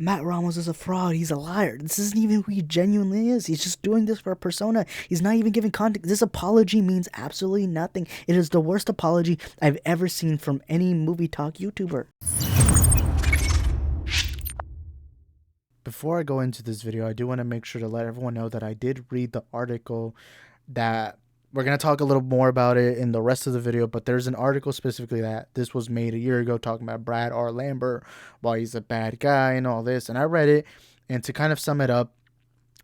Matt Ramos is a fraud. He's a liar. This isn't even who he genuinely is. He's just doing this for a persona. He's not even giving context. This apology means absolutely nothing. It is the worst apology I've ever seen from any movie talk YouTuber. Before I go into this video, I do want to make sure to let everyone know that I did read the article that we're going to talk a little more about it in the rest of the video, but there's an article specifically that this was made a year ago talking about Brad R. Lambert, why he's a bad guy and all this. And I read it, and to kind of sum it up,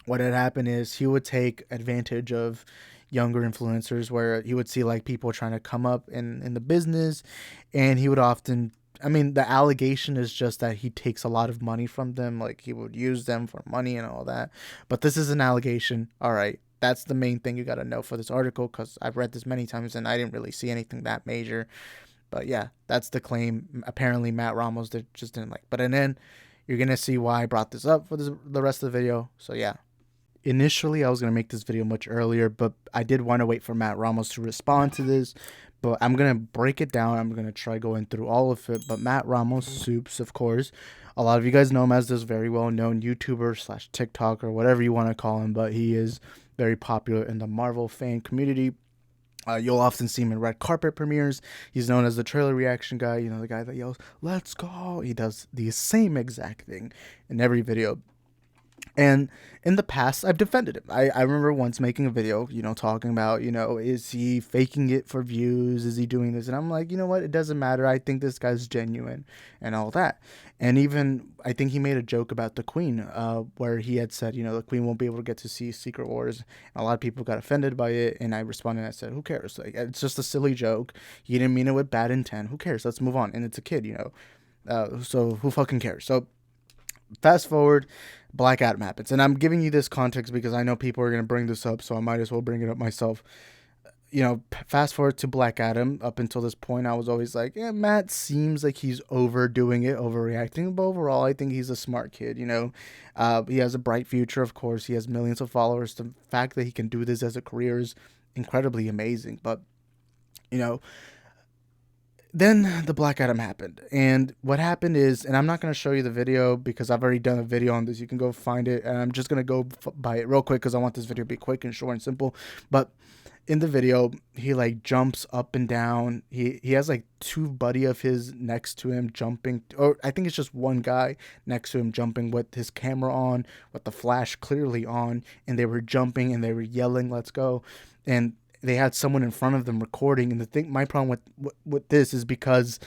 what had happened is he would take advantage of younger influencers where he would see like people trying to come up in the business, and he would often, I mean, the allegation is just that he takes a lot of money from them, like he would use them for money and all that. But this is an allegation. All right. That's the main thing you got to know for this article, because I've read this many times and I didn't really see anything that major. But yeah, that's the claim. Apparently, Matt Ramos just didn't like. But and then you're going to see why I brought this up for the rest of the video. So yeah. Initially, I was going to make this video much earlier, but I did want to wait for Matt Ramos to respond to this. But I'm going to break it down. I'm going to try going through all of it. But Matt Ramos, Supes, of course. A lot of you guys know him as this very well-known YouTuber slash TikTok or whatever you want to call him. But he is very popular in the Marvel fan community. You'll often see him in red carpet premieres. He's known as the trailer reaction guy. You know, the guy that yells, "Let's go." He does the same exact thing in every video. And in the past, I've defended him. I remember once making a video, talking about, is he faking it for views? Is he doing this? And I'm like, you know what? It doesn't matter. I think this guy's genuine and all that. And even, I think he made a joke about the Queen, where he had said, the Queen won't be able to get to see Secret Wars. And a lot of people got offended by it. And I responded and I said, who cares? Like, it's just a silly joke. He didn't mean it with bad intent. Who cares? Let's move on. And it's a kid, so who fucking cares? So fast forward, Black Adam happens. And I'm giving you this context because I know people are going to bring this up, so I might as well bring it up myself. Fast forward to Black Adam. Up until this point, I was always like, yeah, Matt seems like he's overdoing it, overreacting. But overall, I think he's a smart kid, He has a bright future, of course. He has millions of followers. The fact that he can do this as a career is incredibly amazing. But, then the Black Adam happened, and what happened is, and I'm not going to show you the video because I've already done a video on this. You can go find it, and I'm just going to go by it real quick because I want this video to be quick and short and simple. But in the video, he like jumps up and down. He has like two buddy of his next to him jumping, or I think it's just one guy next to him jumping with his camera on, with the flash clearly on, and they were jumping and they were yelling, "Let's go!" And they had someone in front of them recording. And the thing, my problem with this is because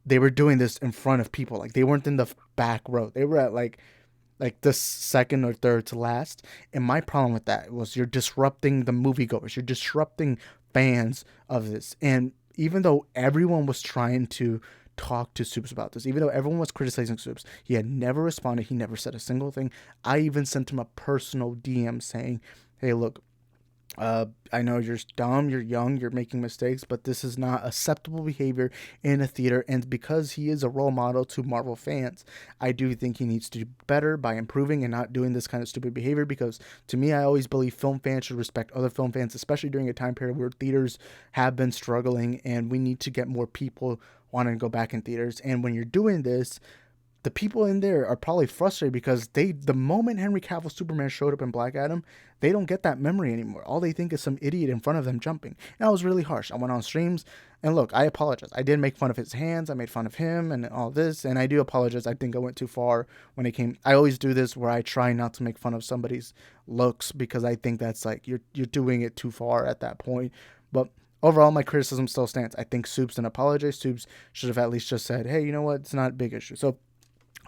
they were doing this in front of people. Like, they weren't in the back row. They were at like the second or third to last. And my problem with that was you're disrupting the moviegoers. You're disrupting fans of this. And even though everyone was trying to talk to Supes about this, even though everyone was criticizing Supes, he had never responded. He never said a single thing. I even sent him a personal DM saying, hey, look, I know you're dumb, you're young, you're making mistakes, but this is not acceptable behavior in a theater. And because he is a role model to Marvel fans, I do think he needs to do better by improving and not doing this kind of stupid behavior. Because to me, I always believe film fans should respect other film fans, especially during a time period where theaters have been struggling and we need to get more people wanting to go back in theaters. And when you're doing this, the people in there are probably frustrated because the moment Henry Cavill Superman showed up in Black Adam, they don't get that memory anymore. All they think is some idiot in front of them jumping. And I was really harsh. I went on streams, and look, I apologize. I did make fun of his hands. I made fun of him and all this, and I do apologize. I think I went too far when it came. I always do this where I try not to make fun of somebody's looks because I think that's like you're doing it too far at that point. But overall, my criticism still stands. I think Supes didn't apologize. Supes should have at least just said, hey, you know what? It's not a big issue. So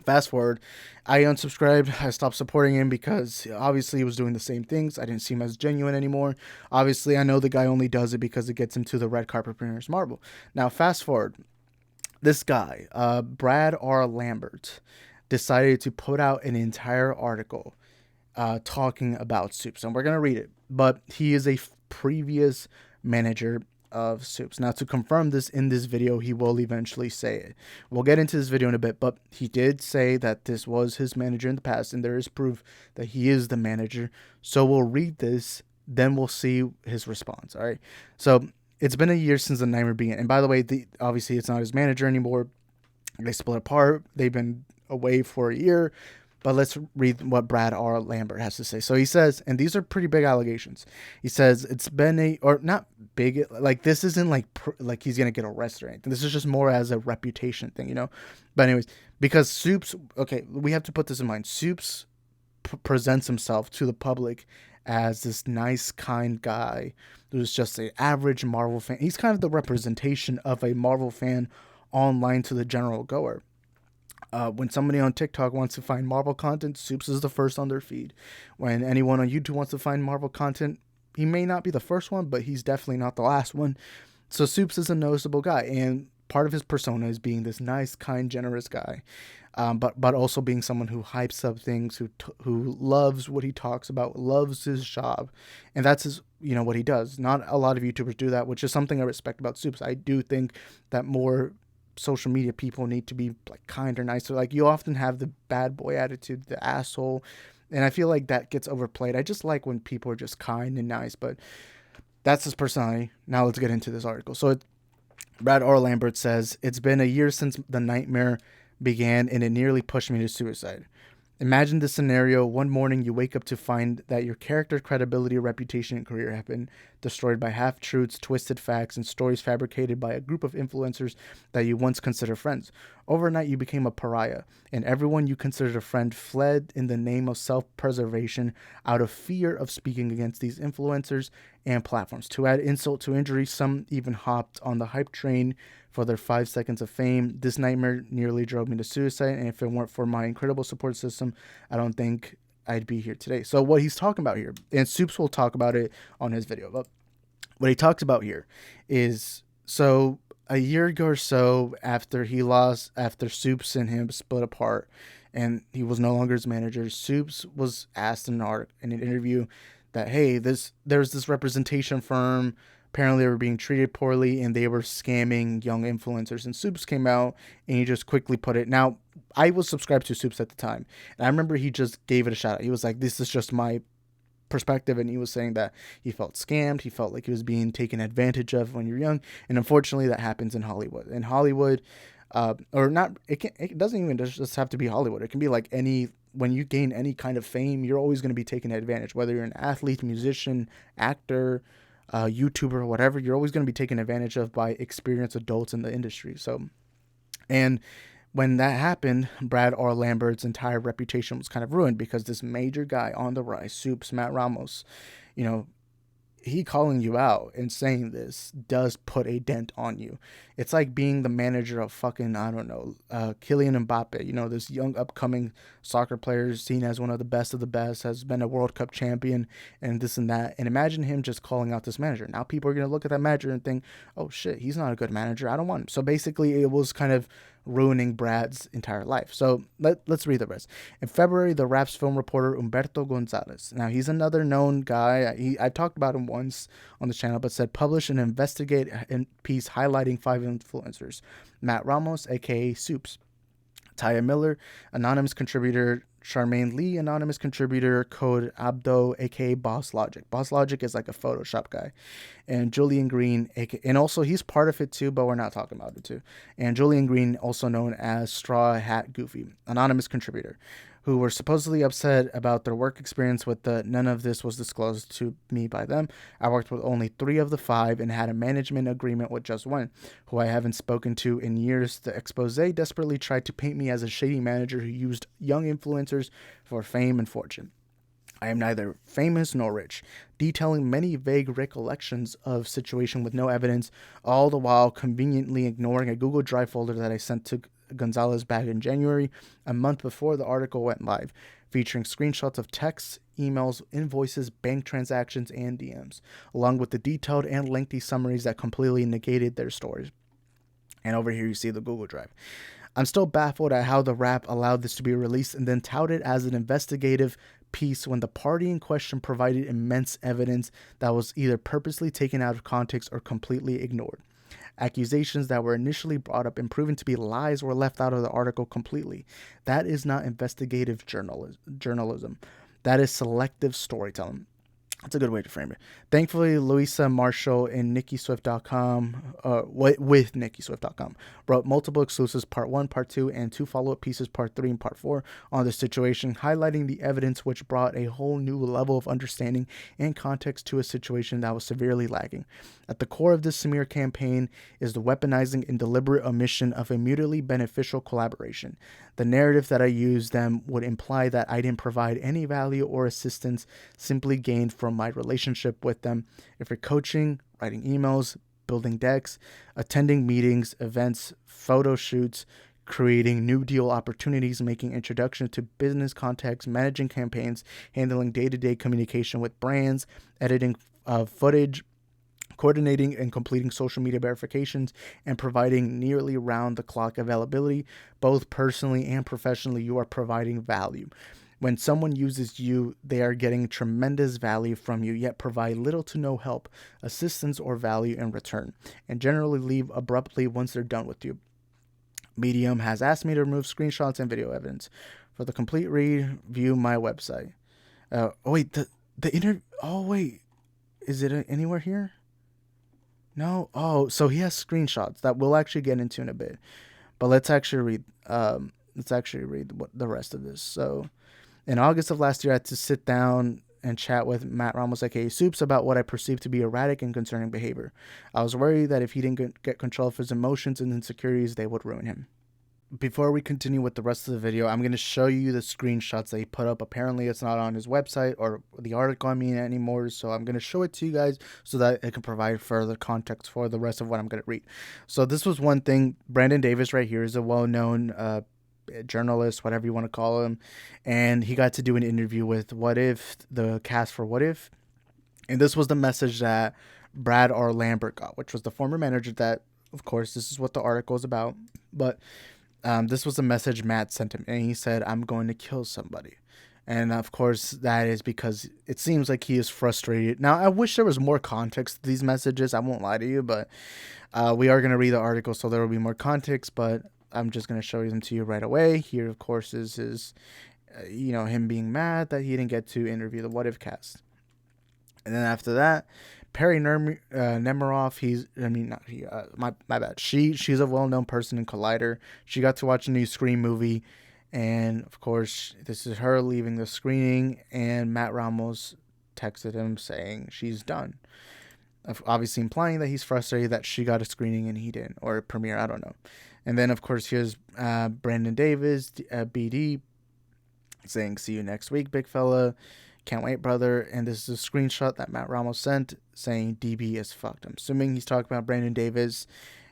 fast forward, I unsubscribed. I stopped supporting him because obviously he was doing the same things. I didn't see him as genuine anymore. Obviously, I know the guy only does it because it gets him to the red carpet premieres Marvel. Now, fast forward. This guy, Brad R. Lambert, decided to put out an entire article talking about Supes. And we're going to read it. But he is a previous manager of Supes. Now, to confirm this in this video, he will eventually say it. We'll get into this video in a bit, but he did say that this was his manager in the past, and there is proof that he is the manager. So we'll read this, then we'll see his response. All right. So it's been a year since the nightmare began. And by the way, obviously it's not his manager anymore. They split apart. They've been away for a year. But let's read what Brad R. Lambert has to say. So he says, and these are pretty big allegations. He says it's been or not big, like this isn't like he's gonna get arrested or anything. This is just more as a reputation thing, But anyways, because Supes, okay, we have to put this in mind. Supes presents himself to the public as this nice, kind guy who's just an average Marvel fan. He's kind of the representation of a Marvel fan online to the general goer. When somebody on TikTok wants to find Marvel content, Supes is the first on their feed. When anyone on YouTube wants to find Marvel content, he may not be the first one, but he's definitely not the last one. So Supes is a noticeable guy, and part of his persona is being this nice, kind, generous guy, but also being someone who hypes up things, who loves what he talks about, loves his job, and that's what he does. Not a lot of YouTubers do that, which is something I respect about Supes. I do think that more social media people need to be like kind or nicer. Like, you often have the bad boy attitude, the asshole, and I feel like that gets overplayed. I just like when people are just kind and nice, but that's his personality. Now let's get into this article. So Brad R. Lambert says, it's been a year since the nightmare began and it nearly pushed me to suicide. Imagine this scenario. One morning you wake up to find that your character, credibility, reputation, and career have been destroyed by half-truths, twisted facts, and stories fabricated by a group of influencers that you once considered friends. Overnight you became a pariah, and everyone you considered a friend fled in the name of self-preservation out of fear of speaking against these influencers and platforms. To add insult to injury, some even hopped on the hype train for their 5 seconds of fame. This nightmare nearly drove me to suicide, and if it weren't for my incredible support system, I don't think I'd be here today. So what he's talking about here, and Supes will talk about it on his video, but what he talks about here is, so a year ago or so after Supes and him split apart and he was no longer his manager, Supes was asked in an interview that, hey, there's this representation firm. Apparently they were being treated poorly and they were scamming young influencers. And Supes came out and he just quickly put it. Now, I was subscribed to Supes at the time, and I remember he just gave it a shout out. He was like, this is just my perspective, and he was saying that he felt scammed. He felt like he was being taken advantage of when you're young, and unfortunately that happens in Hollywood. In Hollywood, or not, it doesn't even just have to be Hollywood. It can be like when you gain any kind of fame, you're always going to be taken advantage. Whether you're an athlete, musician, actor, YouTuber, or whatever, you're always going to be taken advantage of by experienced adults in the industry. So, and when that happened, Brad R. Lambert's entire reputation was kind of ruined because this major guy on the rise, Supes, Matt Ramos, he calling you out and saying this does put a dent on you. It's like being the manager of fucking, I don't know, Kylian Mbappe, this young upcoming soccer player seen as one of the best, has been a World Cup champion and this and that. And imagine him just calling out this manager. Now people are going to look at that manager and think, oh shit, he's not a good manager. I don't want him. So basically it was kind of ruining Brad's entire life. So let's read the rest. In February, the Raps film reporter Humberto Gonzalez, now he's another known guy, I talked about him once on the channel, but said published an investigate piece highlighting 5 influencers: Matt Ramos, aka Supes; Taya Miller, anonymous contributor; Charmaine Lee, anonymous contributor; Code Abdo, aka Boss Logic. Boss Logic is like a Photoshop guy. And Julian Green, and also he's part of it too, but we're not talking about it too. And Julian Green, also known as Straw Hat Goofy, anonymous contributor, who were supposedly upset about their work experience with none of this was disclosed to me by them. I worked with only 3 of the 5 and had a management agreement with just 1, who I haven't spoken to in years. The expose desperately tried to paint me as a shady manager who used young influencers for fame and fortune. I am neither famous nor rich, detailing many vague recollections of situation with no evidence, all the while conveniently ignoring a Google Drive folder that I sent to Gonzalez back in January, a month before the article went live, featuring screenshots of texts, emails, invoices, bank transactions, and DMs, along with the detailed and lengthy summaries that completely negated their stories. And over here you see the Google Drive. I'm still baffled at how the rap allowed this to be released and then touted as an investigative piece when the party in question provided immense evidence that was either purposely taken out of context or completely ignored. Accusations that were initially brought up and proven to be lies were left out of the article completely. That is not investigative journalism. That is selective storytelling. That's a good way to frame it. Thankfully, Louisa Marshall and NikkiSwift.com, with NikkiSwift.com, wrote multiple exclusives, part 1, part 2, and 2 follow-up pieces, part 3 and part 4, on the situation, highlighting the evidence which brought a whole new level of understanding and context to a situation that was severely lagging. At the core of this smear campaign is the weaponizing and deliberate omission of a mutually beneficial collaboration. The narrative that I used them would imply that I didn't provide any value or assistance simply gained from my relationship with them. If you're coaching, writing emails, building decks, attending meetings, events, photo shoots, creating new deal opportunities, making introductions to business contacts, managing campaigns, handling day-to-day communication with brands, editing footage, coordinating and completing social media verifications, and providing nearly round-the-clock availability, both personally and professionally, you are providing value. When someone uses you, they are getting tremendous value from you, yet provide little to no help, assistance, or value in return, and generally leave abruptly once they're done with you. Medium has asked me to remove screenshots and video evidence. For the complete read, view my website. Is it anywhere here? No. Oh, so he has screenshots that we'll actually get into in a bit. But let's actually read. What the rest of this. So, in August of last year, I had to sit down and chat with Matt Ramos, aka Supes, about what I perceived to be erratic and concerning behavior. I was worried that if he didn't get control of his emotions and insecurities, they would ruin him. Before we continue with the rest of the video, I'm going to show you the screenshots that he put up. Apparently, it's not on his website or the article anymore, so I'm going to show it to you guys so that it can provide further context for the rest of what I'm going to read. So this was one thing. Brandon Davis right here is a well-known journalist, whatever you want to call him, and he got to do an interview with What If, the cast for What If, and this was the message that Brad R. Lambert got, which was the former manager that, of course, this is what the article is about, but this was the message Matt sent him, and he said, "I'm going to kill somebody." And of course, that is because it seems like he is frustrated. Now, I wish there was more context to these messages. I won't lie to you, but we are going to read the article, so there will be more context, but I'm just going to show them to you right away. Here, of course, is his, him being mad that he didn't get to interview the What If cast. And then after that, Perry Nemiroff, my bad. She's a well-known person in Collider. She got to watch a new Scream movie, and of course, this is her leaving the screening, and Matt Ramos texted him saying she's done. Obviously implying that he's frustrated that she got a screening and he didn't, or a premiere, I don't know. And then, of course, here's Brandon Davis, BD, saying, "See you next week, big fella. Can't wait, brother." And this is a screenshot that Matt Ramos sent saying DB is fucked. I'm assuming he's talking about Brandon Davis.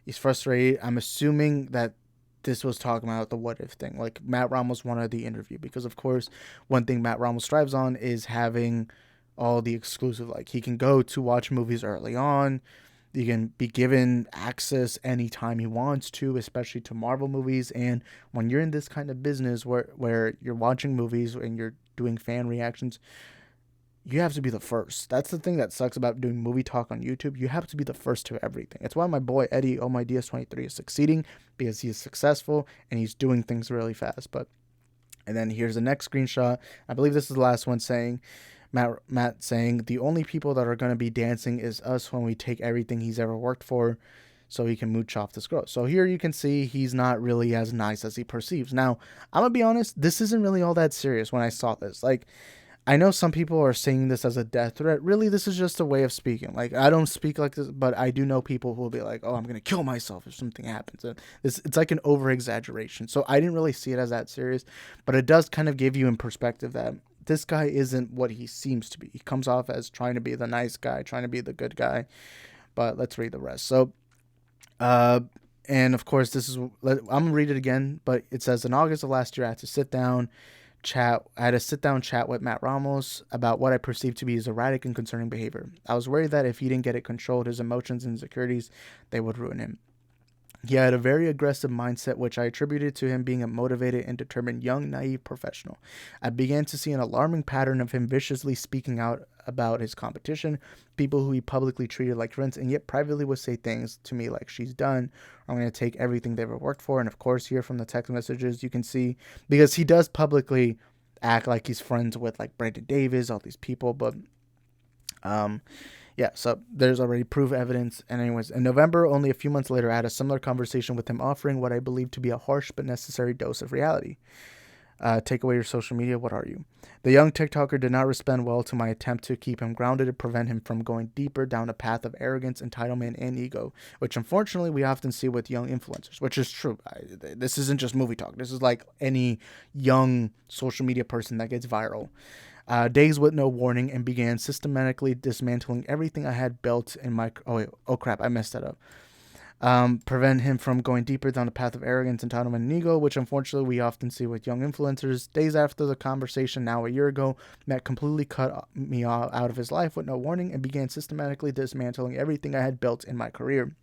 He's frustrated. I'm assuming that this was talking about the What If thing. Like, Matt Ramos wanted the interview because, of course, one thing Matt Ramos strives on is having all the exclusive. Like, he can go to watch movies early on. You can be given access anytime he wants to, especially to Marvel movies. And when you're in this kind of business where you're watching movies and you're doing fan reactions, you have to be the first. That's the thing that sucks about doing movie talk on YouTube. You have to be the first to everything. It's why my boy Eddie, oh my DS23, is succeeding, because he is successful and he's doing things really fast. And then here's the next screenshot. I believe this is the last one, saying, Matt saying, "The only people that are going to be dancing is us when we take everything he's ever worked for so he can mooch off this girl." So here you can see he's not really as nice as he perceives. Now, I'm going to be honest, this isn't really all that serious when I saw this. Like, I know some people are saying this as a death threat. Really, this is just a way of speaking. Like, I don't speak like this, but I do know people who will be like, "Oh, I'm going to kill myself if something happens." It's like an over-exaggeration. So I didn't really see it as that serious, but it does kind of give you in perspective that this guy isn't what he seems to be. He comes off as trying to be the nice guy, trying to be the good guy. But let's read the rest. So, and of course, I'm going to read it again, but it says, "In August of last year, I had a sit-down chat with Matt Ramos about what I perceived to be his erratic and concerning behavior. I was worried that if he didn't get it controlled, his emotions and insecurities, they would ruin him. He had a very aggressive mindset, which I attributed to him being a motivated and determined young, naive professional. I began to see an alarming pattern of him viciously speaking out about his competition, people who he publicly treated like friends, and yet privately would say things to me like, 'She's done,' or 'I'm going to take everything they ever worked for.'" And of course, here from the text messages, you can see, because he does publicly act like he's friends with like Brandon Davis, all these people, but Um, yeah, so there's already proof evidence. And anyways, in November, only a few months later, I had a similar conversation with him offering what I believe to be a harsh but necessary dose of reality. Take away your social media, what are you? The young TikToker did not respond well to my attempt to keep him grounded and prevent him from going deeper down a path of arrogance, entitlement, and ego, which unfortunately we often see with young influencers, which is true. This isn't just movie talk. This is like any young social media person that gets viral. Days with no warning and began systematically dismantling everything I had built in my... Oh crap, I messed that up. Prevent him from going deeper down the path of arrogance, entitlement, and ego, which unfortunately we often see with young influencers. Days after the conversation, now a year ago, Matt completely cut me out of his life with no warning and began systematically dismantling everything I had built in my career.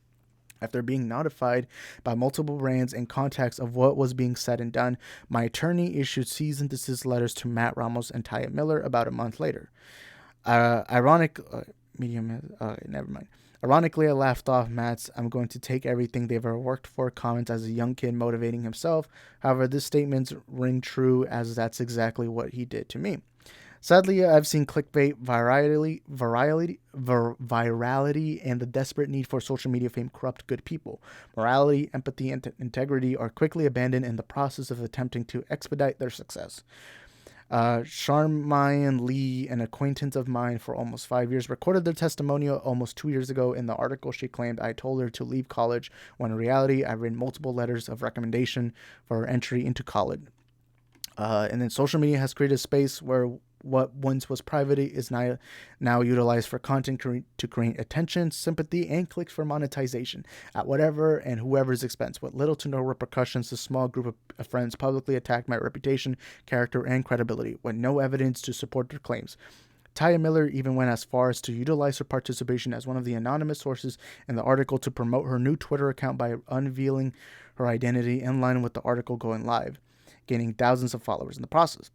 After being notified by multiple brands and contacts of what was being said and done, my attorney issued cease and desist letters to Matt Ramos and Taya Miller about a month later. Never mind. Ironically, I laughed off Matt's "I'm going to take everything they've ever worked for" comments as a young kid motivating himself. However, this statement ring true as that's exactly what he did to me. Sadly, I've seen clickbait, virality, and the desperate need for social media fame corrupt good people. Morality, empathy, and integrity are quickly abandoned in the process of attempting to expedite their success. Sharmayan Lee, an acquaintance of mine for almost 5 years, recorded their testimonial almost 2 years ago. In the article, she claimed I told her to leave college, when in reality, I written multiple letters of recommendation for her entry into college. And then social media has created a space where what once was private is now utilized for content to create attention, sympathy, and clicks for monetization at whatever and whoever's expense. With little to no repercussions, a small group of friends publicly attacked my reputation, character, and credibility with no evidence to support their claims. Taya Miller even went as far as to utilize her participation as one of the anonymous sources in the article to promote her new Twitter account by unveiling her identity in line with the article going live, gaining thousands of followers in the process.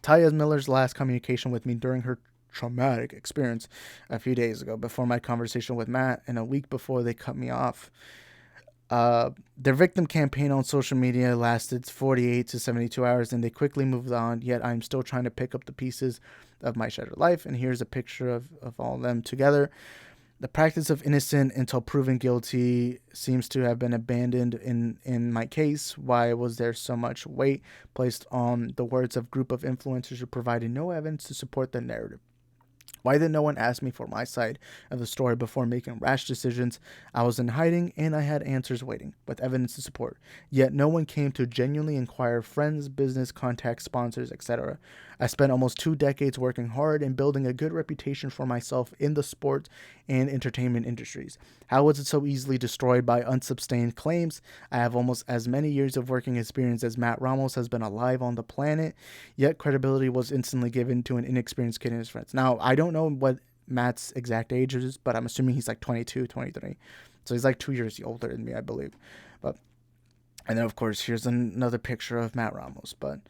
Taya Miller's last communication with me during her traumatic experience a few days ago, before my conversation with Matt, and a week before they cut me off. Their victim campaign on social media lasted 48 to 72 hours, and they quickly moved on, yet I'm still trying to pick up the pieces of my shattered life, and here's a picture of all of them together. The practice of innocent until proven guilty seems to have been abandoned in my case. Why was there so much weight placed on the words of a group of influencers who provided no evidence to support the narrative? Why did no one ask me for my side of the story before making rash decisions? I was in hiding and I had answers waiting, with evidence to support. Yet no one came to genuinely inquire: friends, business, contacts, sponsors, etc. I spent almost 2 decades working hard and building a good reputation for myself in the sport and entertainment industries. How was it so easily destroyed by unsubstantiated claims? I have almost as many years of working experience as Matt Ramos has been alive on the planet, yet credibility was instantly given to an inexperienced kid and his friends. Now, I don't know what Matt's exact age is, but I'm assuming he's like 22, 23. So he's like 2 years older than me, I believe. And then, of course, here's another picture of Matt Ramos. But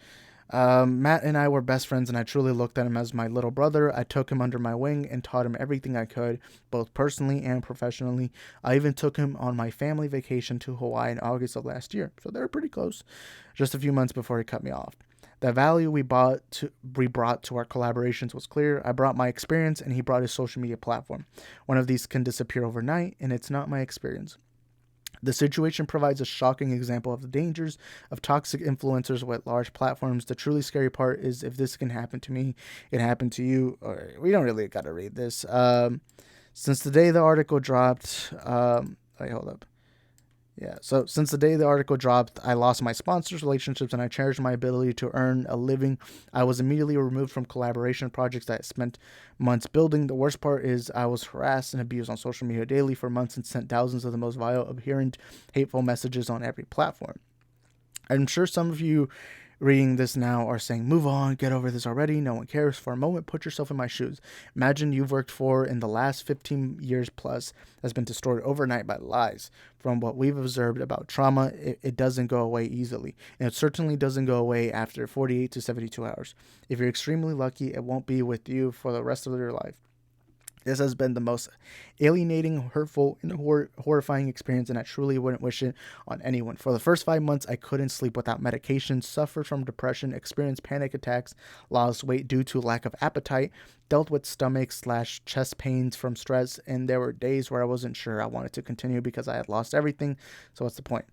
Matt and I were best friends, and I truly looked at him as my little brother. I took him under my wing and taught him everything I could, both personally and professionally. I even took him on my family vacation to Hawaii in August of last year, so they were pretty close, just a few months before he cut me off. The value we brought to our collaborations was clear. I brought my experience, and he brought his social media platform. One of these can disappear overnight, and it's not my experience. The situation provides a shocking example of the dangers of toxic influencers with large platforms. The truly scary part is, if this can happen to me, it happened to you. Or, we don't really got to read this. Since the day the article dropped, hold up. Yeah, so since the day the article dropped, I lost my sponsors, relationships, and I cherished my ability to earn a living. I was immediately removed from collaboration projects that I spent months building. The worst part is I was harassed and abused on social media daily for months and sent thousands of the most vile, abhorrent, hateful messages on every platform. I'm sure some of you reading this now are saying, move on, get over this already, no one cares. For a moment, put yourself in my shoes. Imagine you've worked for in the last 15 years plus has been destroyed overnight by lies. From what we've observed about trauma, it doesn't go away easily, and it certainly doesn't go away after 48 to 72 hours. If you're extremely lucky, it won't be with you for the rest of your life. This has been the most alienating, hurtful, and horrifying experience, and I truly wouldn't wish it on anyone. For the first 5 months, I couldn't sleep without medication, suffered from depression, experienced panic attacks, lost weight due to lack of appetite, dealt with stomach/chest pains from stress, and there were days where I wasn't sure I wanted to continue because I had lost everything. So what's the point?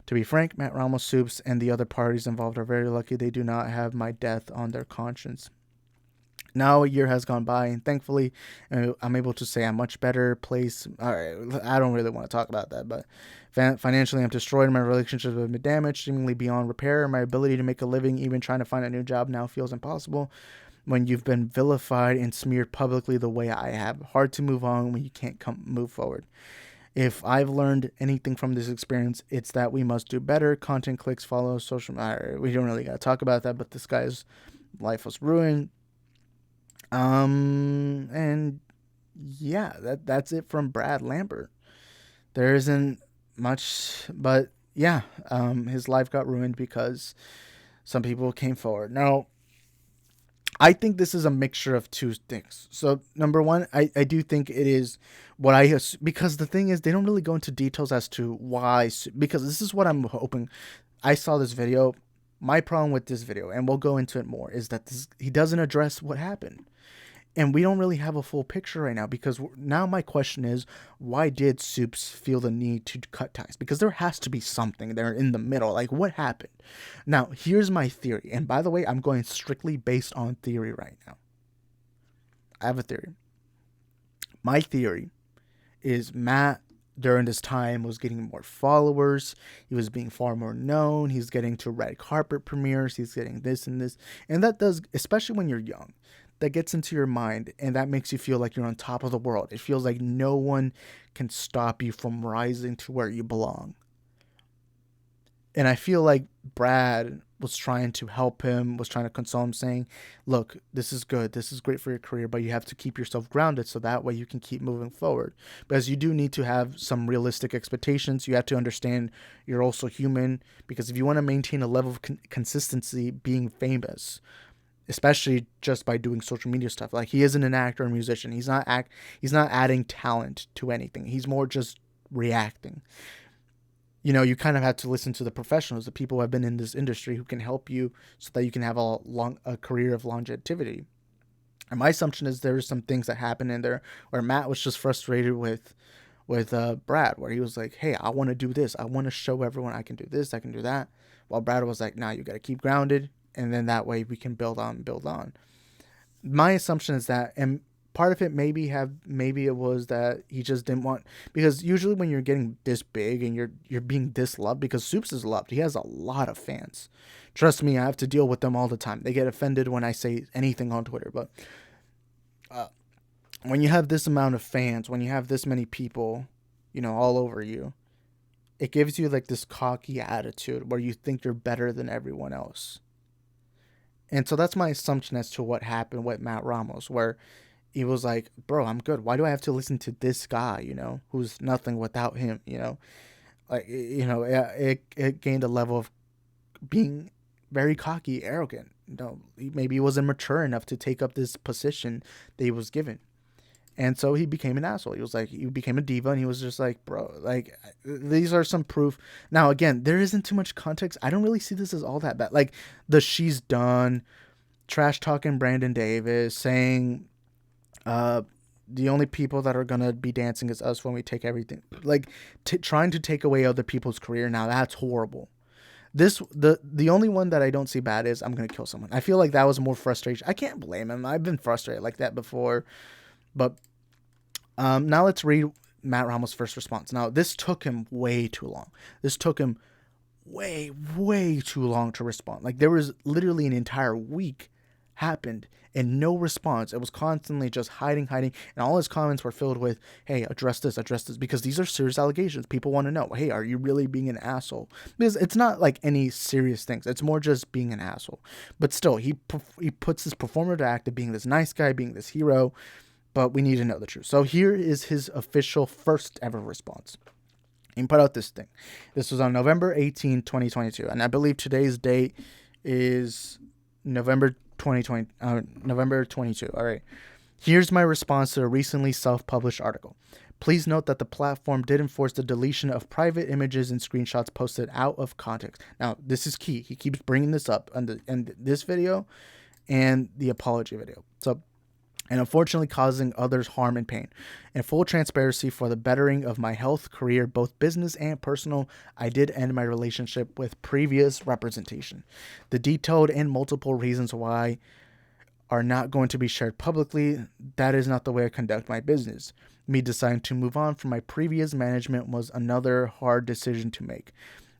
To be frank, Matt Ramos, Supes, and the other parties involved are very lucky they do not have my death on their conscience. Now a year has gone by, and thankfully, I'm able to say I'm much better place. All right, I don't really want to talk about that, but financially, I'm destroyed. My relationships have been damaged, seemingly beyond repair. My ability to make a living, even trying to find a new job, now feels impossible. When you've been vilified and smeared publicly the way I have, hard to move on when you can't move forward. If I've learned anything from this experience, it's that we must do better. Content clicks, follow, social. We don't really got to talk about that, but this guy's life was ruined. And yeah, that's it from Brad Lambert. There isn't much, but yeah, his life got ruined because some people came forward. Now, I think this is a mixture of two things. So number one, I do think it is what because the thing is, they don't really go into details as to why, because this is what I'm hoping. I saw this video. My problem with this video, and we'll go into it more, is that he doesn't address what happened. And we don't really have a full picture right now, because now my question is, why did Supes feel the need to cut ties? Because there has to be something there in the middle. Like, what happened? Now, here's my theory. And by the way, I'm going strictly based on theory right now. I have a theory. My theory is Matt, during this time, was getting more followers. He was being far more known. He's getting to red carpet premieres. He's getting this and this. And that does, especially when you're young, that gets into your mind, and that makes you feel like you're on top of the world. It feels like no one can stop you from rising to where you belong. And I feel like Brad was trying to help him, was trying to console him, saying, look, this is good. This is great for your career, but you have to keep yourself grounded so that way you can keep moving forward. Because you do need to have some realistic expectations. You have to understand you're also human, because if you want to maintain a level of consistency being famous, especially just by doing social media stuff. Like, he isn't an actor or musician. He's not adding talent to anything. He's more just reacting. You know, you kind of have to listen to the professionals, the people who have been in this industry who can help you so that you can have a career of longevity. And my assumption is there are some things that happen in there where Matt was just frustrated with Brad, where he was like, hey, I want to do this. I want to show everyone I can do this, I can do that. While Brad was like, nah, you got to keep grounded. And then that way we can build on. My assumption is that, and part of it maybe it was that he just didn't want, because usually when you're getting this big and you're being this loved, because Supes is loved, he has a lot of fans. Trust me, I have to deal with them all the time. They get offended when I say anything on Twitter, but when you have this amount of fans, when you have this many people, you know, all over you, it gives you like this cocky attitude where you think you're better than everyone else. And so that's my assumption as to what happened with Matt Ramos, where he was like, bro, I'm good. Why do I have to listen to this guy, you know, who's nothing without him, you know? Like, you know, it gained a level of being very cocky, arrogant. You know, maybe he wasn't mature enough to take up this position that he was given. And so he became an asshole. He became a diva, and he was just like, bro, like, these are some proof. Now, again, there isn't too much context. I don't really see this as all that bad. Like, she's done, trash talking Brandon Davis, saying, the only people that are going to be dancing is us when we take everything. Like, trying to take away other people's career. Now, that's horrible. The only one that I don't see bad is I'm going to kill someone. I feel like that was more frustration. I can't blame him. I've been frustrated like that before. But now let's read Matt Ramos' first response. Now, this took him way too long. This took him way, way too long to respond. Like, there was literally an entire week happened and no response. It was constantly just hiding. And all his comments were filled with, hey, address this, because these are serious allegations. People want to know, hey, are you really being an asshole? Because it's not like any serious things. It's more just being an asshole. But still, he puts this performative act of being this nice guy, being this hero. But we need to know the truth. So here is his official first ever response. He put out this thing. This was on November 18, 2022. And I believe today's date is November 22. All right. Here's my response to a recently self-published article. Please note that the platform did enforce the deletion of private images and screenshots posted out of context. Now, this is key. He keeps bringing this up in this video and the apology video. So, and unfortunately causing others harm and pain. In full transparency, for the bettering of my health, career, both business and personal, I did end my relationship with previous representation. The detailed and multiple reasons why are not going to be shared publicly. That is not the way I conduct my business. Me deciding to move on from my previous management was another hard decision to make.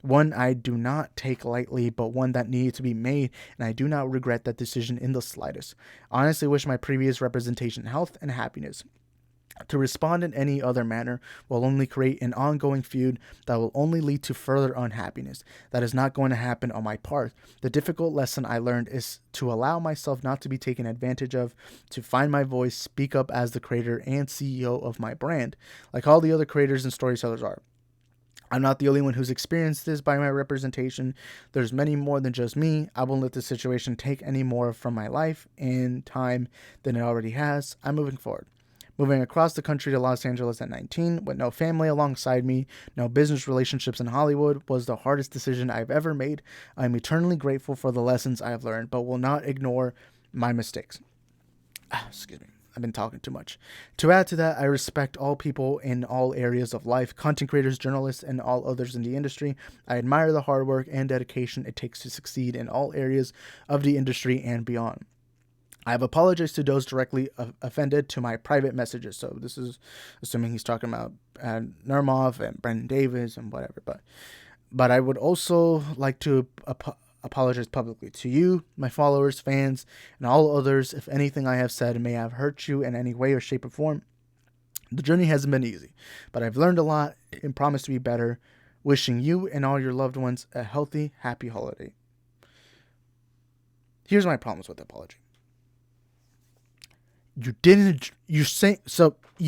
One I do not take lightly, but one that needed to be made, and I do not regret that decision in the slightest. I honestly wish my previous representation health and happiness. To respond in any other manner will only create an ongoing feud that will only lead to further unhappiness. That is not going to happen on my part. The difficult lesson I learned is to allow myself not to be taken advantage of, to find my voice, speak up as the creator and CEO of my brand, like all the other creators and storytellers are. I'm not the only one who's experienced this by my representation. There's many more than just me. I won't let this situation take any more from my life and time than it already has. I'm moving forward. Moving across the country to Los Angeles at 19 with no family alongside me, no business relationships in Hollywood was the hardest decision I've ever made. I'm eternally grateful for the lessons I have learned, but will not ignore my mistakes. Excuse me. I've been talking too much. To add to that, I respect all people in all areas of life, content creators, journalists, and all others in the industry. I admire the hard work and dedication it takes to succeed in all areas of the industry and beyond. I have apologized to those directly offended to my private messages. So this is assuming he's talking about Ramos and Brendan Davis and whatever. But I would also like to apologize publicly to you, my followers, fans, and all others if anything I have said may have hurt you in any way or shape or form. The journey hasn't been easy, but I've learned a lot and promise to be better. Wishing you and all your loved ones a healthy, happy holiday. Here's my problems with the apology. You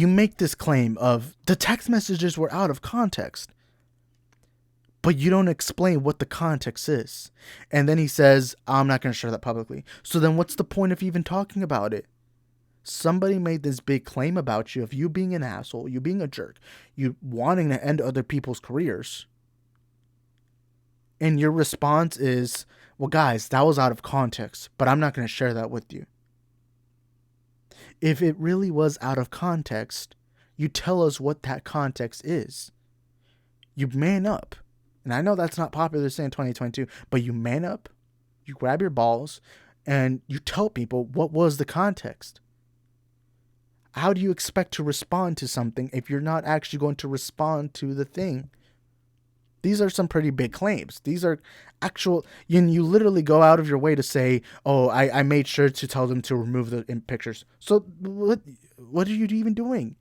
make this claim of the text messages were out of context, but you don't explain what the context is. And then he says, I'm not going to share that publicly. So then what's the point of even talking about it? Somebody made this big claim about you of you being an asshole, you being a jerk, you wanting to end other people's careers. And your response is, well, guys, that was out of context, but I'm not going to share that with you. If it really was out of context, you tell us what that context is. You man up. And I know that's not popular to say in 2022, but you man up, you grab your balls, and you tell people what was the context. How do you expect to respond to something if you're not actually going to respond to the thing? These are some pretty big claims. These are actual, you literally go out of your way to say, oh, I made sure to tell them to remove the pictures. So what are you even doing?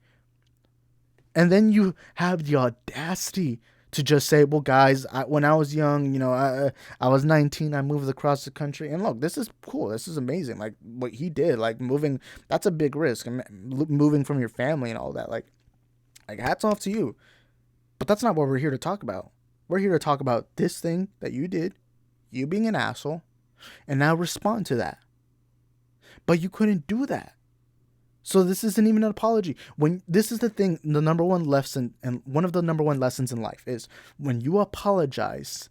And then you have the audacity to just say, well, guys, when I was young, I was 19, I moved across the country. And look, this is cool. This is amazing. Like what he did, like moving, that's a big risk. And moving from your family and all that, like hats off to you. But that's not what we're here to talk about. We're here to talk about this thing that you did, you being an asshole, and now respond to that. But you couldn't do that. So this isn't even an apology. When this is the thing, the number one lesson, and one of the number one lessons in life is when you apologize,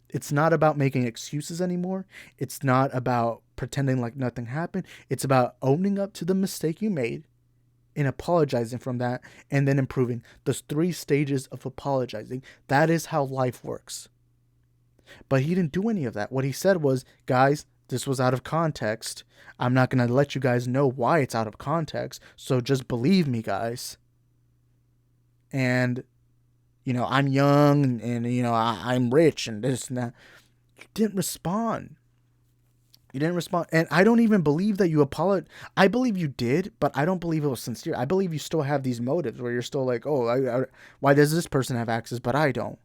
it's not about making excuses anymore. It's not about pretending like nothing happened. It's about owning up to the mistake you made and apologizing from that, and then improving. Those 3 stages of apologizing. That is how life works. But he didn't do any of that. What he said was, guys, this was out of context. I'm not going to let you guys know why it's out of context. So just believe me, guys. And, I'm young and I'm rich and this and that. You didn't respond. And I don't even believe that you apologized. I believe you did, but I don't believe it was sincere. I believe you still have these motives where you're still like, oh, why does this person have access, but I don't?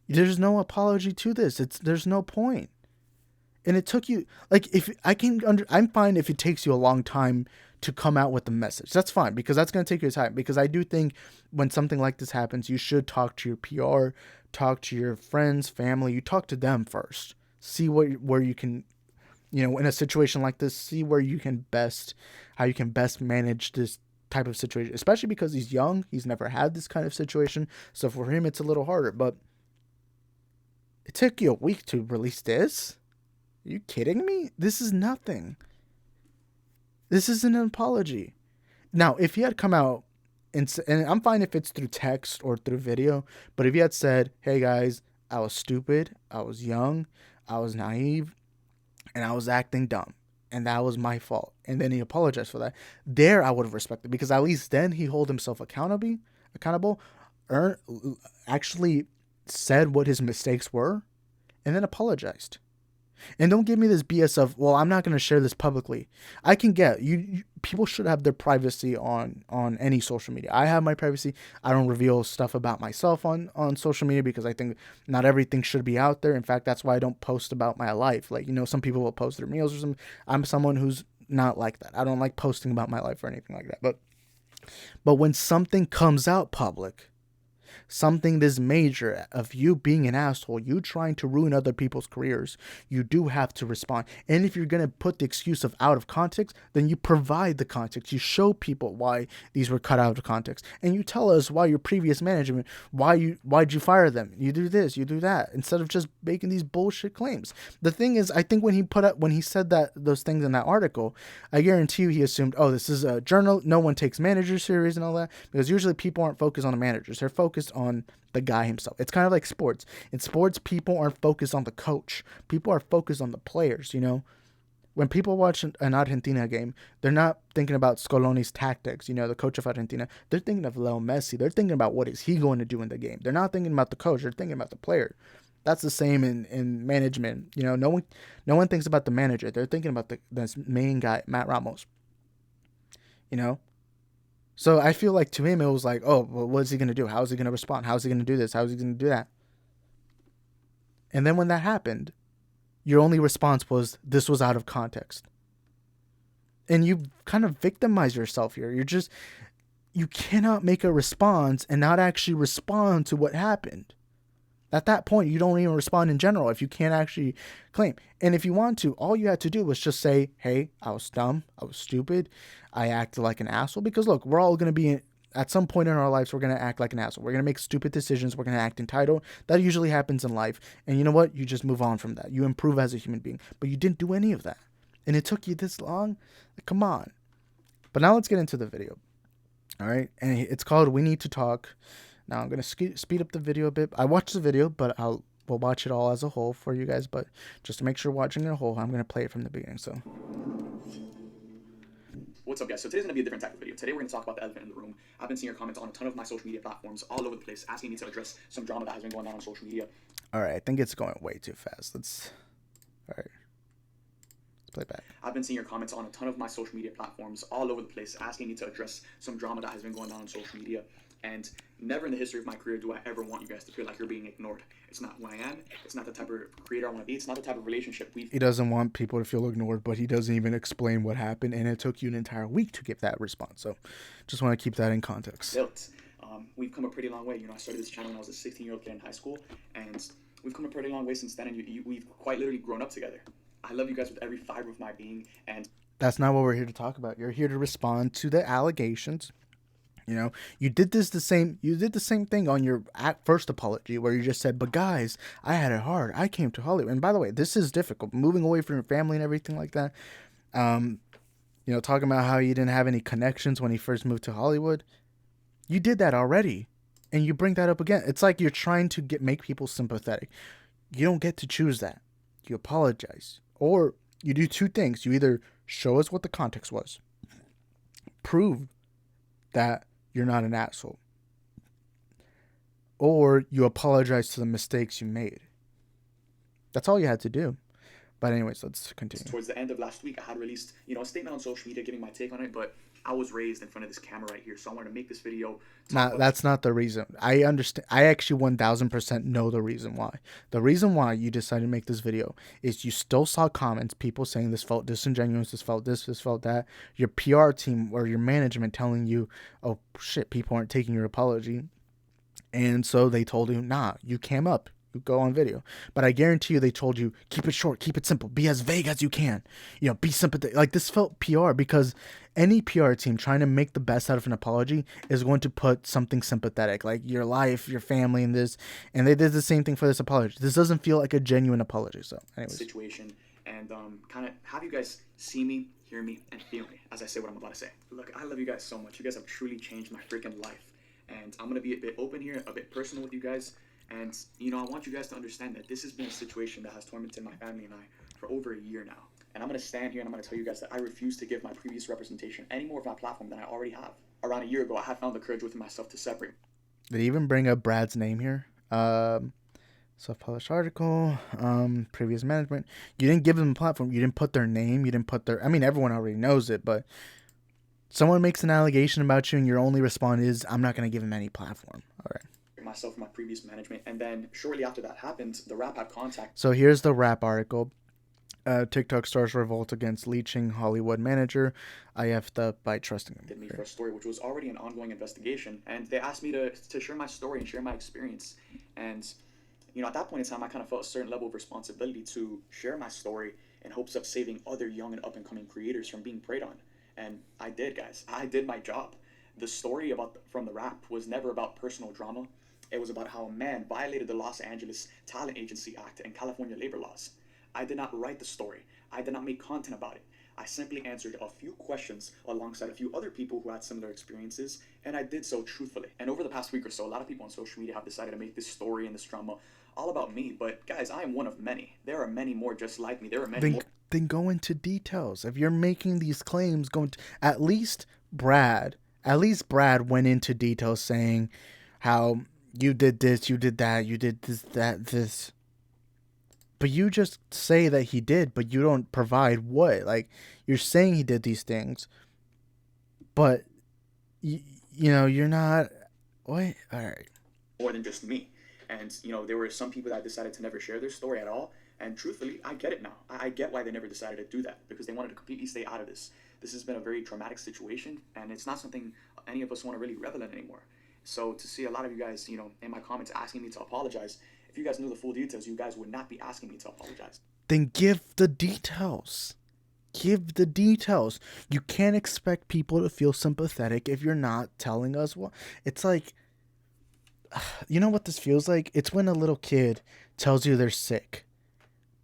There's no apology to this. There's no point. And it took you, I'm fine if it takes you a long time to come out with the message. That's fine, because that's going to take your time. Because I do think when something like this happens, you should talk to your PR, talk to your friends, family. You talk to them first. See where you can in a situation like this, see where how you can best manage this type of situation, especially because he's young. He's never had this kind of situation. So for him, it's a little harder, but it took you a week to release this? Are you kidding me? This is nothing. This isn't an apology. Now, if he had come out and I'm fine if it's through text or through video, but if he had said, hey guys, I was stupid, I was young, I was naive, and I was acting dumb, and that was my fault, and then he apologized for that, there I would have respected, because at least then he held himself accountable, actually said what his mistakes were, and then apologized. And don't give me this BS of, well, I'm not going to share this publicly. I can get you. People should have their privacy on any social media. I have my privacy. I don't reveal stuff about myself on social media because I think not everything should be out there. In fact, that's why I don't post about my life. Like, some people will post their meals or something. I'm someone who's not like that. I don't like posting about my life or anything like that. But when something comes out public, something this major of you being an asshole, you trying to ruin other people's careers, you do have to respond. And if you're going to put the excuse of out of context, then you provide the context. You show people why these were cut out of context. And you tell us why your previous management, why'd you fire them? You do this, you do that, instead of just making these bullshit claims. The thing is, I think when he said those things in that article, I guarantee you he assumed, oh, this is a journal. No one takes managers serious and all that, because usually people aren't focused on the managers. They're focused on the guy himself. It's kind of like sports. In sports, people aren't focused on the coach. People are focused on the players, When people watch an Argentina game, they're not thinking about Scaloni's tactics, the coach of Argentina. They're thinking of Leo Messi. They're thinking about what is he going to do in the game. They're not thinking about the coach. They're thinking about the player. That's the same in management. No one thinks about the manager. They're thinking about the main guy, Matt Ramos. So I feel like to him, it was like, oh, well, what is he going to do? How is he going to respond? How is he going to do this? How is he going to do that? And then when that happened, your only response was, this was out of context. And you kind of victimize yourself here. You cannot make a response and not actually respond to what happened. At that point, you don't even respond in general if you can't actually claim. And if you want to, all you had to do was just say, hey, I was dumb. I was stupid. I acted like an asshole. Because look, we're all going to be, at some point in our lives, we're going to act like an asshole. We're going to make stupid decisions. We're going to act entitled. That usually happens in life. And you know what? You just move on from that. You improve as a human being. But you didn't do any of that. And it took you this long? Like, come on. But now let's get into the video. All right? And it's called We Need to Talk. Now I'm going to speed up the video a bit. I watched the video, but we'll watch it all as a whole for you guys. But just to make sure watching it a whole, I'm going to play it from the beginning. So, what's up, guys? So today's going to be a different type of video. Today we're going to talk about the elephant in the room. I've been seeing your comments on a ton of my social media platforms all over the place asking me to address some drama that has been going on social media. All right, I think it's going way too fast. All right. Let's play back. I've been seeing your comments on a ton of my social media platforms all over the place asking me to address some drama that has been going on social media. And never in the history of my career do I ever want you guys to feel like you're being ignored. It's not who I am. It's not the type of creator I want to be. It's not the type of relationship He doesn't want people to feel ignored, but he doesn't even explain what happened, and it took you an entire week to give that response. So just want to keep that in context. built. We've come a pretty long way. I started this channel when I was a 16-year-old kid in high school, and we've come a pretty long way since then, and we've quite literally grown up together. I love you guys with every fiber of my being, and that's not what we're here to talk about. You're here to respond to the allegations. You did the same thing on your first apology where you just said, but guys, I had it hard. I came to Hollywood. And by the way, this is difficult. Moving away from your family and everything like that. Talking about how you didn't have any connections when you first moved to Hollywood. You did that already. And you bring that up again. It's like you're trying to make people sympathetic. You don't get to choose that. You apologize. Or you do two things. You either show us what the context was. Prove that you're not an asshole. Or you apologize to the mistakes you made. That's all you had to do. But anyways, let's continue. Towards the end of last week, I had released, a statement on social media giving my take on it, but I was raised in front of this camera right here, so I wanted to make this video. That's not the reason. I understand. I actually 1000% know the reason why. The reason why you decided to make this video is you still saw comments, people saying this felt disingenuous, this felt this felt that. Your PR team or your management telling you, oh shit, people aren't taking your apology. And so they told you, nah, you came up. You go on video. But I guarantee you they told you, keep it short, keep it simple, be as vague as you can. You know, be sympathetic. Like, this felt PR, because any PR team trying to make the best out of an apology is going to put something sympathetic, like your life, your family, and this. And they did the same thing for this apology. This doesn't feel like a genuine apology. So, anyways. Situation, and kind of have you guys see me, hear me, and feel me as I say what I'm about to say. Look, I love you guys so much. You guys have truly changed my freaking life. And I'm going to be a bit open here, a bit personal with you guys. And, you know, I want you guys to understand that this has been a situation that has tormented my family and I for over a year now. And I'm going to stand here and I'm going to tell you guys that I refuse to give my previous representation any more of my platform than I already have. Around a year ago, I had found the courage within myself to separate. They even bring up Brad's name here. Self-published article, previous management. You didn't give them a platform. You didn't put their name. You didn't put their... I mean, everyone already knows it, but someone makes an allegation about you and your only response is, I'm not going to give him any platform. All right. Myself and my previous management, and then shortly after that happened, the Rap had contact. So here's the Rap article. TikTok stars revolt against leeching Hollywood manager. I effed up by trusting him. Did me for a story which was already an ongoing investigation, and they asked me to share my story and share my experience. And you know, at that point in time, I kind of felt a certain level of responsibility to share my story in hopes of saving other young and up and coming creators from being preyed on. And I did, guys. I did my job. The story from the Rap was never about personal drama. It was about how a man violated the Los Angeles Talent Agency Act and California labor laws. I did not write the story. I did not make content about it. I simply answered a few questions alongside a few other people who had similar experiences, and I did so truthfully. And over the past week or so, a lot of people on social media have decided to make this story and this drama all about me. But guys, I am one of many. There are many more just like me. There are many more. Then go into details. If you're making these claims, at least Brad went into details saying how you did this, you did that, you did this, that, this. But you just say that he did, but you don't provide what. Like, you're saying he did these things, but, you know, you're not... What? All right. More than just me. And, you know, there were some people that decided to never share their story at all. And truthfully, I get it now. I get why they never decided to do that, because they wanted to completely stay out of this. This has been a very traumatic situation, and it's not something any of us want to really revel in anymore. So to see a lot of you guys, you know, in my comments asking me to apologize, if you guys knew the full details, you guys would not be asking me to apologize. Then give the details. Give the details. You can't expect people to feel sympathetic if you're not telling us what. It's like, you know what this feels like? It's when a little kid tells you they're sick,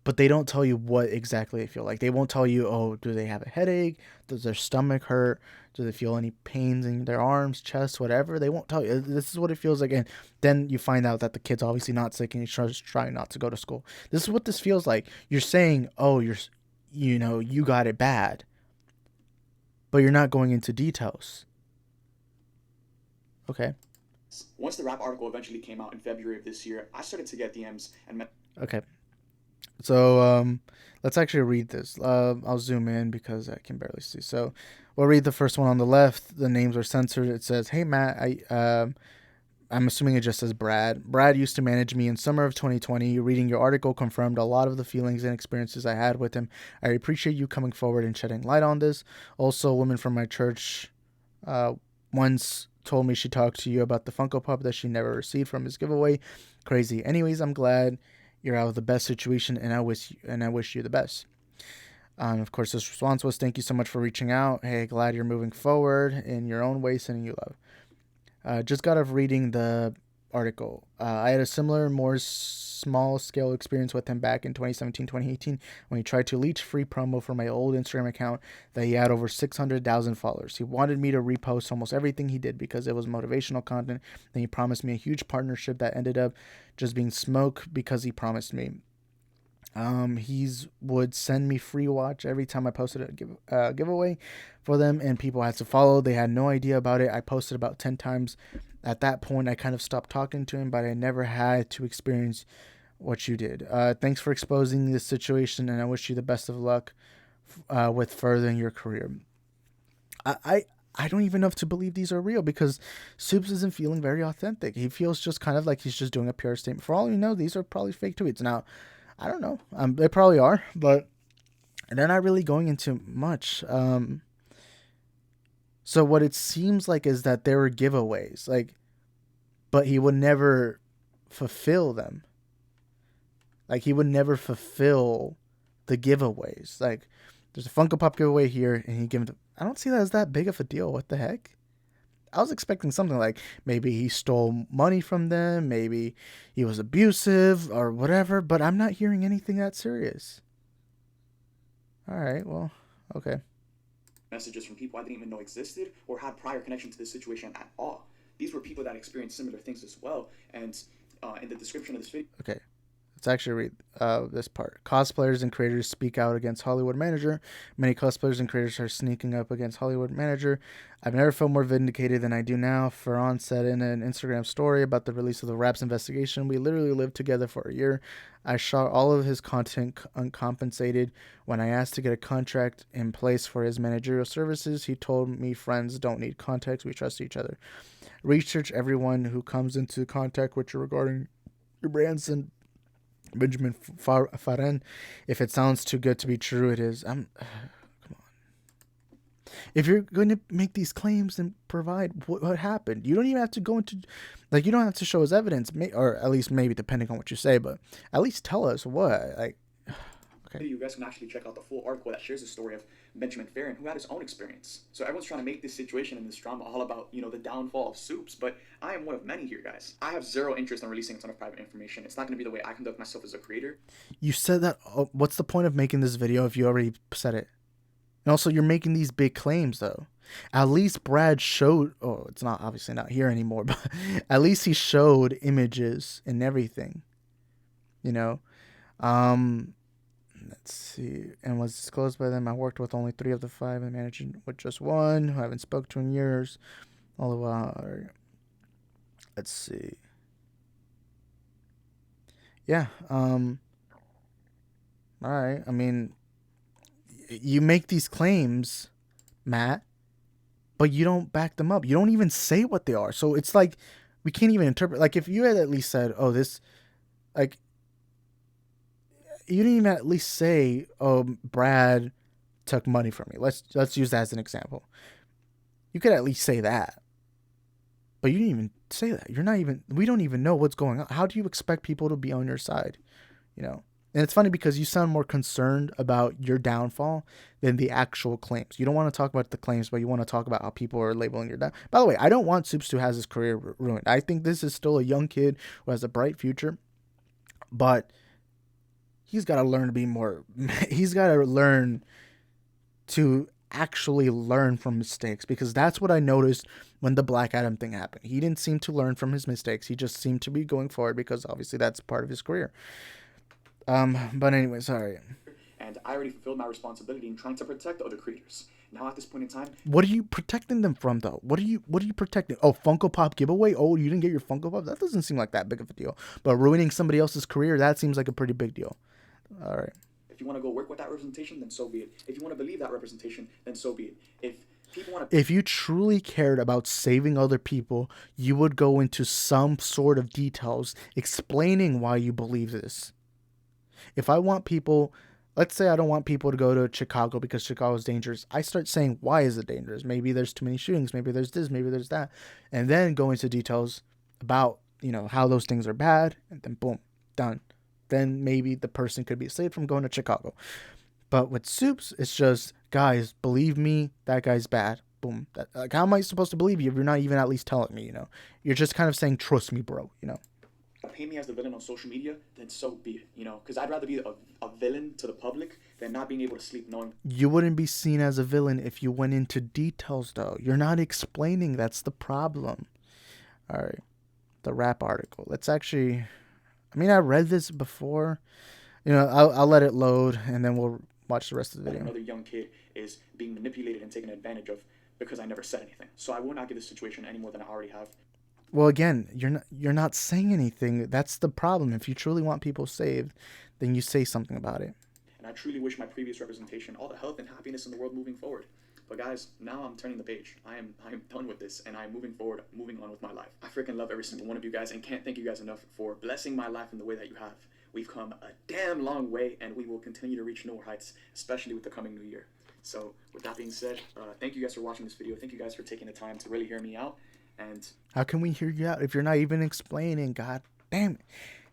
but they don't tell you what exactly they feel like. They won't tell you, oh, do they have a headache? Does their stomach hurt? Do they feel any pains in their arms, chest, whatever? They won't tell you. This is what it feels like. And then you find out that the kid's obviously not sick and he's just trying not to go to school. This is what this feels like. You're saying, oh, you got it bad, but you're not going into details. Okay. Once the Rap article eventually came out in February of this year, I started to get DMs and... Okay. So, let's actually read this. I'll zoom in because I can barely see. So, we'll read the first one on the left. The names are censored. It says, "Hey Matt, I'm assuming it just says Brad. Brad used to manage me in summer of 2020. Reading your article confirmed a lot of the feelings and experiences I had with him. I appreciate you coming forward and shedding light on this. Also, a woman from my church once told me she talked to you about the Funko Pop that she never received from his giveaway. Crazy. Anyways, I'm glad you're out of the best situation, and I wish you the best." Of course, this response was, "Thank you so much for reaching out. Hey, glad you're moving forward in your own way, sending you love." Just got off reading the article. I had a similar, more small-scale experience with him back in 2017, 2018, when he tried to leech free promo for my old Instagram account that he had over 600,000 followers. He wanted me to repost almost everything he did because it was motivational content. Then he promised me a huge partnership that ended up just being smoke because he promised me. He would send me free watch every time I posted a giveaway for them, and people had to follow. They had no idea about it. I posted about 10 times. At that point, I kind of stopped talking to him, but I never had to experience what you did. Thanks for exposing this situation, and I wish you the best of luck with furthering your career. I don't even know if to believe these are real, because Supes isn't feeling very authentic. He feels just kind of like he's just doing a PR statement. For all you know, these are probably fake tweets. Now, I don't know. They probably are, but they're not really going into much. So what it seems like is that there were giveaways, but he would never fulfill them. Like, he would never fulfill the giveaways. Like, there's a Funko Pop giveaway here, and he gives it. I don't see that as that big of a deal. What the heck? I was expecting something like maybe he stole money from them, maybe he was abusive or whatever, but I'm not hearing anything that serious. All right, well, okay. Messages from people I didn't even know existed or had prior connection to this situation at all. These were people that experienced similar things as well. And in the description of this video, Okay. Let's actually read this part. Cosplayers and creators speak out against Hollywood manager. Many cosplayers and creators are sneaking up against Hollywood manager. I've never felt more vindicated than I do now. Ferran said in an Instagram story about the release of the Raps investigation, we literally lived together for a year. I shot all of his content uncompensated. When I asked to get a contract in place for his managerial services, he told me friends don't need contacts. We trust each other. Research everyone who comes into contact with you regarding your brands and Benjamin Faren. If it sounds too good to be true, it is. Come on. If you're going to make these claims, then provide what happened. You don't even have to go into, like, you don't have to show us evidence, or at least maybe depending on what you say, but at least tell us what. Like, okay. You guys can actually check out the full article that shares the story of Benjamin Farron, who had his own experience. So everyone's trying to make this situation and this drama all about, you know, the downfall of Supes, but I am one of many here, guys. I have zero interest in releasing a ton of private information. It's not going to be the way I conduct myself as a creator. You said that. What's the point of making this video if you already said it? And also, you're making these big claims, though. At least Brad showed. Oh, it's not obviously not here anymore, but at least he showed images and everything. You know. Let's see. And was disclosed by them. I worked with only 3 of the 5 and managed with just 1 who I haven't spoke to in years. All the while. Let's see. Yeah. All right. I mean, you make these claims, Matt, but you don't back them up. You don't even say what they are. So it's like we can't even interpret. Like, if you had at least said, "Oh, this," like, you didn't even at least say, "Oh, Brad took money from me." Let's use that as an example. You could at least say that, but you didn't even say that. You're not even. We don't even know what's going on. How do you expect people to be on your side? You know. And it's funny because you sound more concerned about your downfall than the actual claims. You don't want to talk about the claims, but you want to talk about how people are labeling your down. By the way, I don't want Supes to have his career ruined. I think this is still a young kid who has a bright future, but he's got to learn to be more. He's got to learn to actually learn from mistakes, because that's what I noticed when the Black Adam thing happened. He didn't seem to learn from his mistakes. He just seemed to be going forward because obviously that's part of his career. But anyway, sorry. And I already fulfilled my responsibility in trying to protect other creators. Now at this point in time, what are you protecting them from, though? What are you protecting? Oh, Funko Pop giveaway? Oh, you didn't get your Funko Pop? That doesn't seem like that big of a deal. But ruining somebody else's career, that seems like a pretty big deal. All right. If you want to go work with that representation, then so be it. If you want to believe that representation, then so be it. If you truly cared about saving other people, you would go into some sort of details explaining why you believe this. If I want people, let's say I don't want people to go to Chicago because Chicago is dangerous. I start saying, why is it dangerous? Maybe there's too many shootings. Maybe there's this, maybe there's that. And then go into details about, you know, how those things are bad. And then boom, done. Then maybe the person could be saved from going to Chicago. But with Supes, it's just, guys, believe me, that guy's bad. Boom. Like, how am I supposed to believe you if you're not even at least telling me, you know? You're just kind of saying, trust me, bro, you know? Paint me as the villain on social media, then so be it, you know, because I'd rather be a villain to the public than not being able to sleep knowing. You wouldn't be seen as a villain if you went into details, though. You're not explaining. That's the problem. All right. The rap article. Let's actually, I mean, I read this before. You know, I'll let it load, and then we'll watch the rest of the video. Another young kid is being manipulated and taken advantage of because I never said anything. So I will not give this situation any more than I already have. Well, again, you're not saying anything. That's the problem. If you truly want people saved, then you say something about it. And I truly wish my previous representation all the health and happiness in the world moving forward. But guys, now I'm turning the page. I am done with this, and I'm moving forward, moving on with my life. I freaking love every single one of you guys, and can't thank you guys enough for blessing my life in the way that you have. We've come a damn long way, and we will continue to reach newer heights, especially with the coming new year. So with that being said, thank you guys for watching this video. Thank you guys for taking the time to really hear me out. And how can we hear you out if you're not even explaining? God damn it.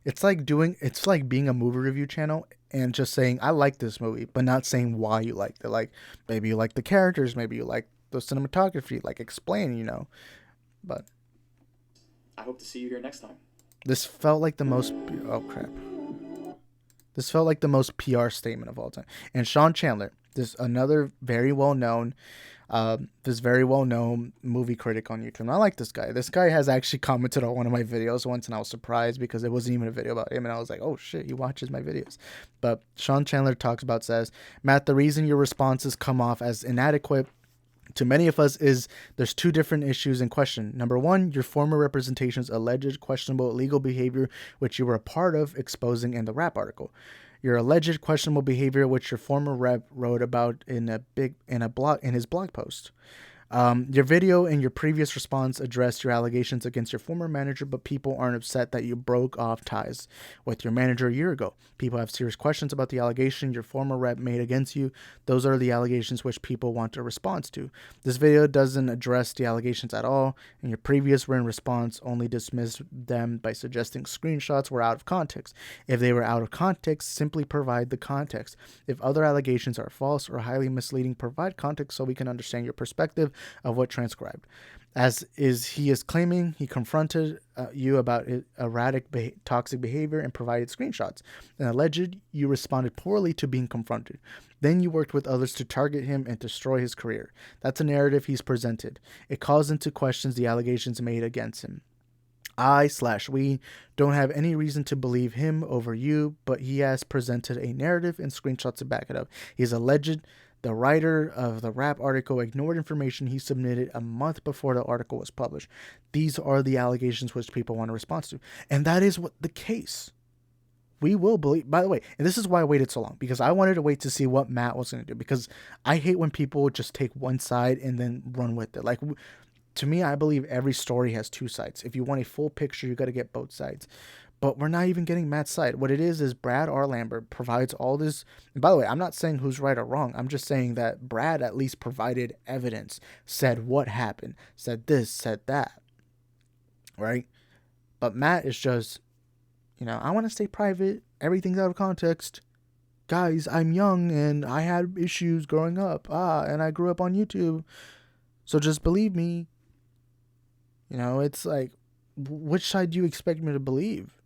It's like being a movie review channel and just saying I like this movie, but not saying why you liked it. Like maybe you like the characters, maybe you like the cinematography. Like explain, you know. But I hope to see you here next time. this felt like the most. Oh crap! This felt like the most PR statement of all time. And Sean Chandler, this another very well known, this very well known movie critic on YouTube. And I like this guy. This guy has actually commented on one of my videos once, and I was surprised because it wasn't even a video about him, and I was like, oh shit, he watches my videos. But Sean Chandler says, Matt, the reason your responses come off as inadequate to many of us is there's two different issues in question. Number one, your former representation's alleged questionable illegal behavior, which you were a part of exposing in the rap article. Your alleged questionable behavior, which your former rep wrote about in his blog post. Your video and your previous response addressed your allegations against your former manager, but people aren't upset that you broke off ties with your manager a year ago. People have serious questions about the allegation your former rep made against you. Those are the allegations which people want a response to. This video doesn't address the allegations at all, and your previous written response only dismissed them by suggesting screenshots were out of context. If they were out of context, simply provide the context. If other allegations are false or highly misleading, provide context so we can understand your perspective of what transcribed. As he is claiming, he confronted you about erratic, toxic behavior and provided screenshots. And alleged, you responded poorly to being confronted. Then you worked with others to target him and destroy his career. That's a narrative he's presented. It calls into questions the allegations made against him. We don't have any reason to believe him over you, but he has presented a narrative and screenshots to back it up. He's alleged the writer of the rap article ignored information he submitted a month before the article was published. These are the allegations which people want a response to. And that is what the case. We will believe, by the way, and this is why I waited so long, because I wanted to wait to see what Matt was going to do, because I hate when people just take one side and then run with it. Like, to me, I believe every story has two sides. If you want a full picture, you got to get both sides. But we're not even getting Matt's side. What it is Brad R. Lambert provides all this. And by the way, I'm not saying who's right or wrong. I'm just saying that Brad at least provided evidence, said what happened, said this, said that. Right? But Matt is just, I want to stay private. Everything's out of context. Guys, I'm young and I had issues growing up. And I grew up on YouTube. So just believe me. It's like, which side do you expect me to believe?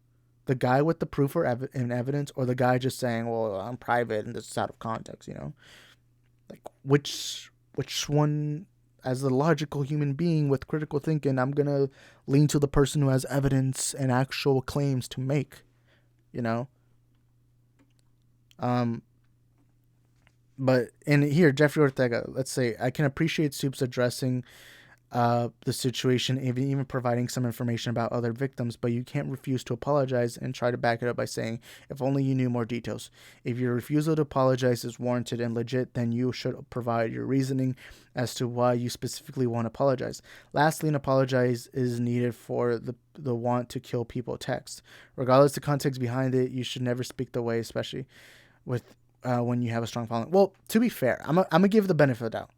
The guy with the proof and evidence, or the guy just saying, well, I'm private and this is out of context, Like, which one, as a logical human being with critical thinking, I'm going to lean to the person who has evidence and actual claims to make, But in here, Jeffrey Ortega, let's say, I can appreciate Supes addressing the situation, even providing some information about other victims, but you can't refuse to apologize and try to back it up by saying, if only you knew more details. If your refusal to apologize is warranted and legit, then you should provide your reasoning as to why you specifically want to apologize. Lastly, an apologize is needed for the want to kill people text. Regardless of the context behind it, you should never speak the way, especially with when you have a strong following. Well, to be fair, I'm gonna give the benefit of the doubt.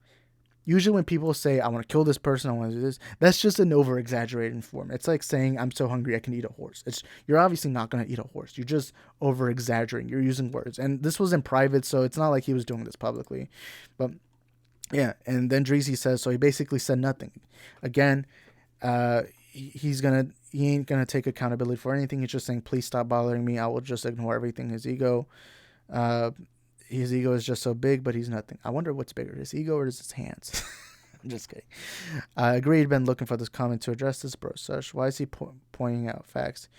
Usually when people say, I want to kill this person, I want to do this, that's just an over-exaggerated form. It's like saying, I'm so hungry I can eat a horse. You're obviously not going to eat a horse. You're just over-exaggerating. You're using words. And this was in private, so it's not like he was doing this publicly. But, yeah, and then Dreezy says, so he basically said nothing. Again, he ain't going to take accountability for anything. He's just saying, please stop bothering me. I will just ignore everything. His ego is just so big, but he's nothing. I wonder what's bigger, his ego or his hands. I'm just kidding. I agree. He'd been looking for this comment to address this, bro. Such. Why is he pointing out facts?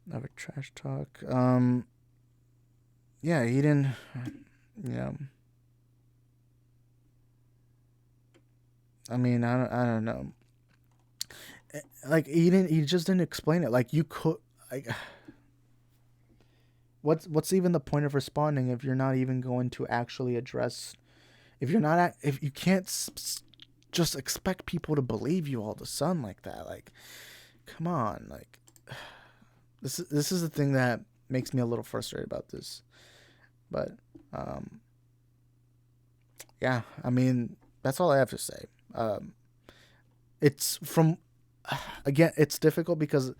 Never trash talk. Yeah, he didn't. I mean, I don't know. Like he just didn't explain it. Like you could, like. What's even the point of responding if you're not even going to actually address, if you can't just expect people to believe you all of a sudden like that? Like, come on, like this is the thing that makes me a little frustrated about this. But yeah, I mean, that's all I have to say. It's from, again, it's difficult because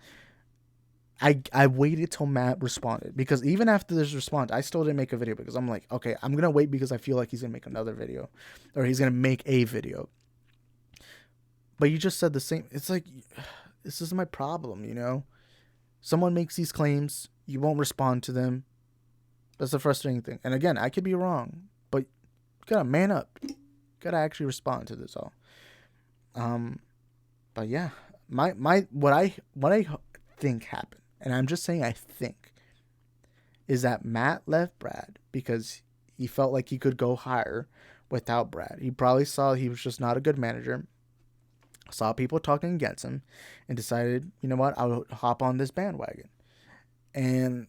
I waited till Matt responded, because even after this response, I still didn't make a video, because I'm like, okay, I'm gonna wait because I feel like he's gonna make another video, or he's gonna make a video. But you just said the same. It's like, this is my problem, you know? Someone makes these claims, you won't respond to them. That's the frustrating thing. And again, I could be wrong, but you gotta man up. You gotta actually respond to this all. But yeah, what I think happened, and I'm just saying I think, is that Matt left Brad because he felt like he could go higher without Brad. He probably saw he was just not a good manager, saw people talking against him, and decided, you know what, I'll hop on this bandwagon. And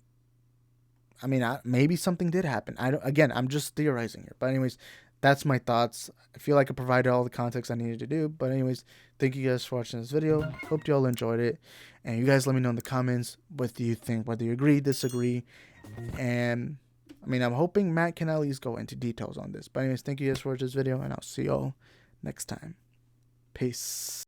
I mean, maybe something did happen. I'm just theorizing here. But anyways, that's my thoughts. I feel like I provided all the context I needed to do. But anyways, thank you guys for watching this video. Hope you all enjoyed it. And you guys let me know in the comments what do you think, whether you agree, disagree. And I mean, I'm hoping Matt can at least go into details on this. But anyways, thank you guys for watching this video, and I'll see you all next time. Peace.